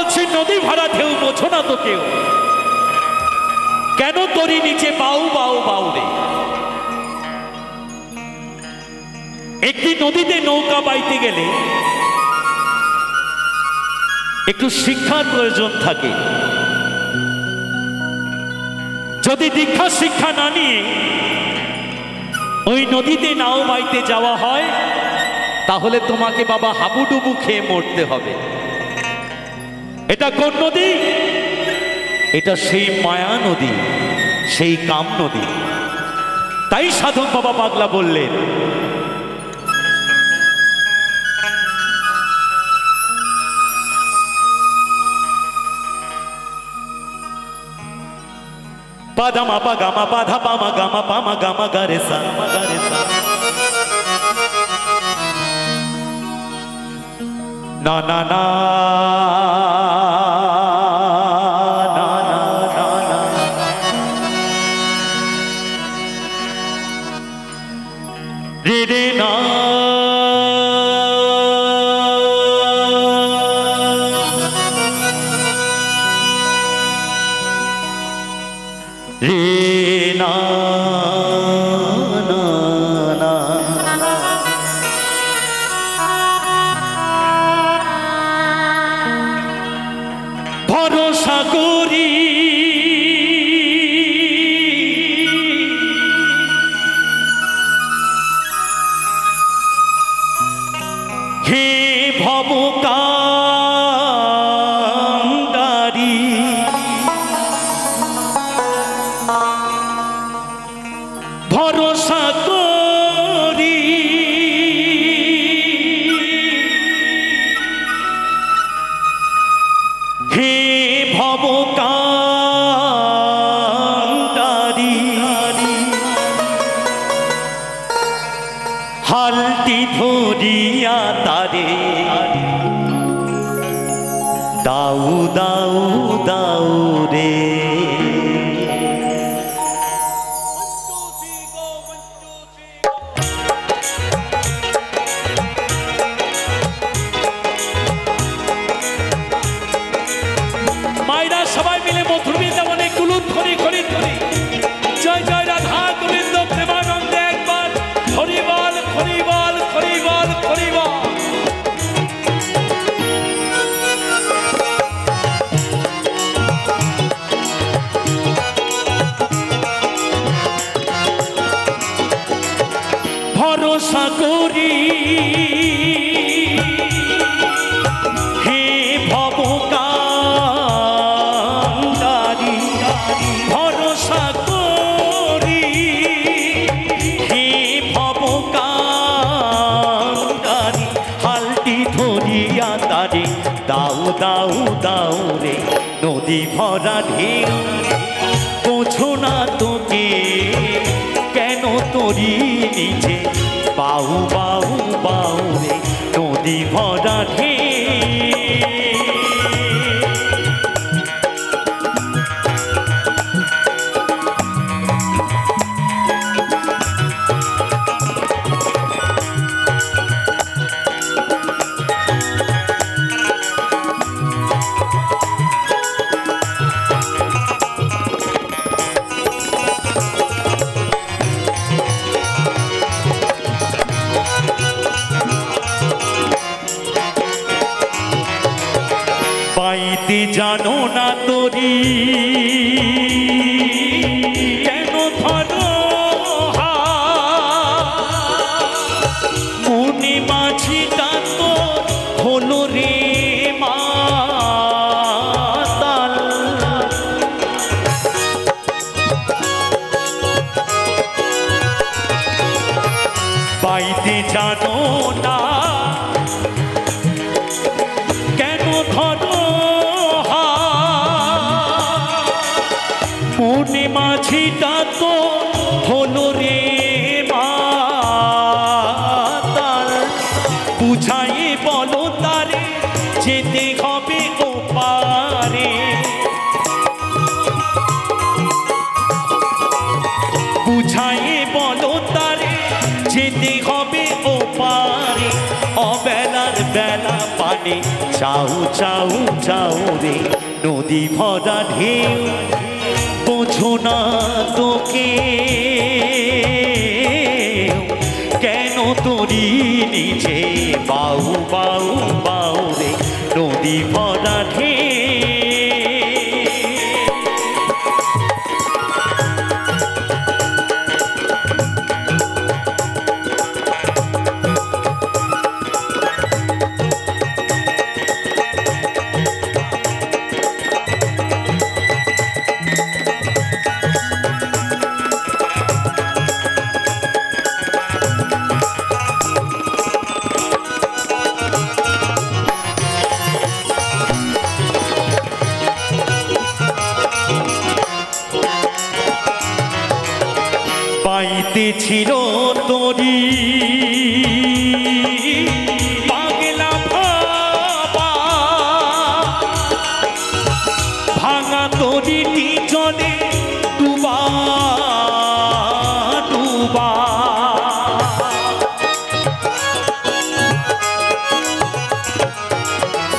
বলছি নদী ভরা ঢেউ বোঝো না তো কেউ, কেন তরি নিচে বাউ বাউ বাউ রে। একটি নদীতে নৌকা বাইতে গেলে একটু শিক্ষার প্রয়োজন থাকে। যদি দীক্ষা শিক্ষা না নিয়ে ওই নদীতে নাও বাইতে যাওয়া হয়, তাহলে তোমাকে বাবা হাবুডুবু খেয়ে মরতে হবে। এটা কোন নদী? এটা সেই মায়া নদী, সেই কাম নদী। তাই সাধক বাবা পাগলা বললেন, পাদা মাপা গামা পাধা পামা গামা পামা গামা গারে সা গারে সা না না না না না না না রে রে না রে না না না ভরসা করি হে ভবকান্ডারি ভরসা করি হে ভবকান্ডারি হালটি ধরিয়া তারে দাউ দাউ দাউ রে। মায়েরা সবাই মিলে মধুর বৃন্দাবনে কুলুপ খড়ি খড়ি ধরি জয় জয় রাধা গোবিন্দ প্রেমানন্দে একবার হরিবল হরিবল হরিবল হরিবল। ভরসা করি হে ভবকান্ডারি ভরসা করি হে ভবকান্ডারি হালটি ধরিয়া তারে দাউ দাউ দাউ রে। নদী ভরা ঢেউ বোঝো না তোকে, কেন তরি নিচে বাউ বাউ বাউ রে। নদী ভরা ঢেউ পাইতে জানো না তরি কেন ধরো মনে মাঝিটা তো হলো রে মাতাল। পাইতে জানো না কেন ধরো মনে মাঝিটা তো হলো রে মাতাল। বুঝাই বলো তারে যেতে হবে ওপারে, বুঝাই বলো তারে যেতে হবে ওপারে। অবেলার বেলা পানে চাউ চাউ চাউ রে নদী ভরা ঢেউ বোঝো না তোকে কেন তোরি নিচে বাউ বাউ বাউ রে নদী ভরা ঢেউ পাইতে ছিল তোরি পাগলা ভাবা ভাঙা তোরি জলে ডুবা ডুবা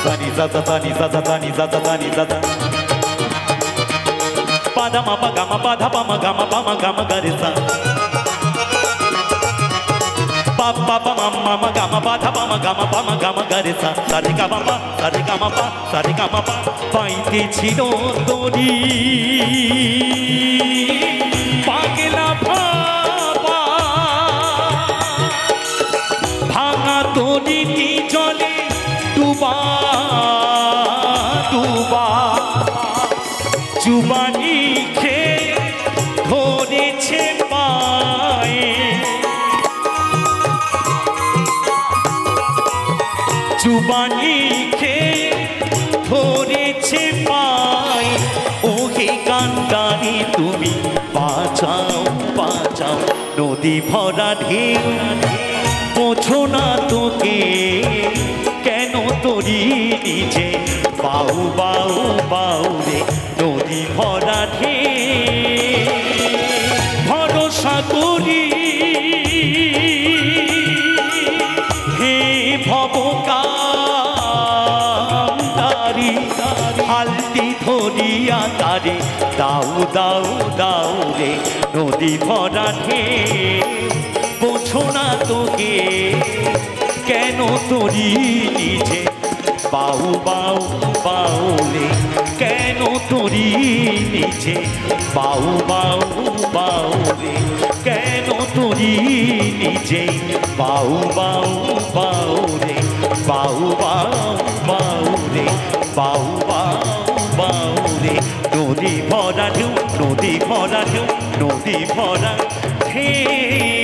দানি দাদা দানি দাদা দানি দাদা দানি দাদা pada mama gama pada pama gama garisa papa mama gama pada pama gama garisa sare gama pa sare gama pa paite chilo tori pagla baba bhanga tori ti jole duba duba जुबानी खे धरेছে পায়ে जुबानी खे ধরেছে পায়ে ওহে কান্দারি তুমি বাঁচাও বাঁচাও নদী ভরা ঢেউ বোঝো না তোকে কেন তোরি নিচে বাউ বাউ বাউ রে নদী ভরা ঢেউ ভরসা করি হে ভবকান্তারি হালটি ধরিয়া তারে দাও দাও দাও রে নদী ভরা ঢেউ বোঝো না তোকে কেন তোরি নিচে বাউ বাউ বাউ রে কেন তোরি নিচে বাউ বাউ বাউ রে কেন তোরি নিচে বাউ বাউ বাউ রে বাউ বাউ বাউ রে বাউ বাউ বাউ রে নদী ভরা ঢেউ নদী ভরা ঢেউ নদী ভরা ঢেউ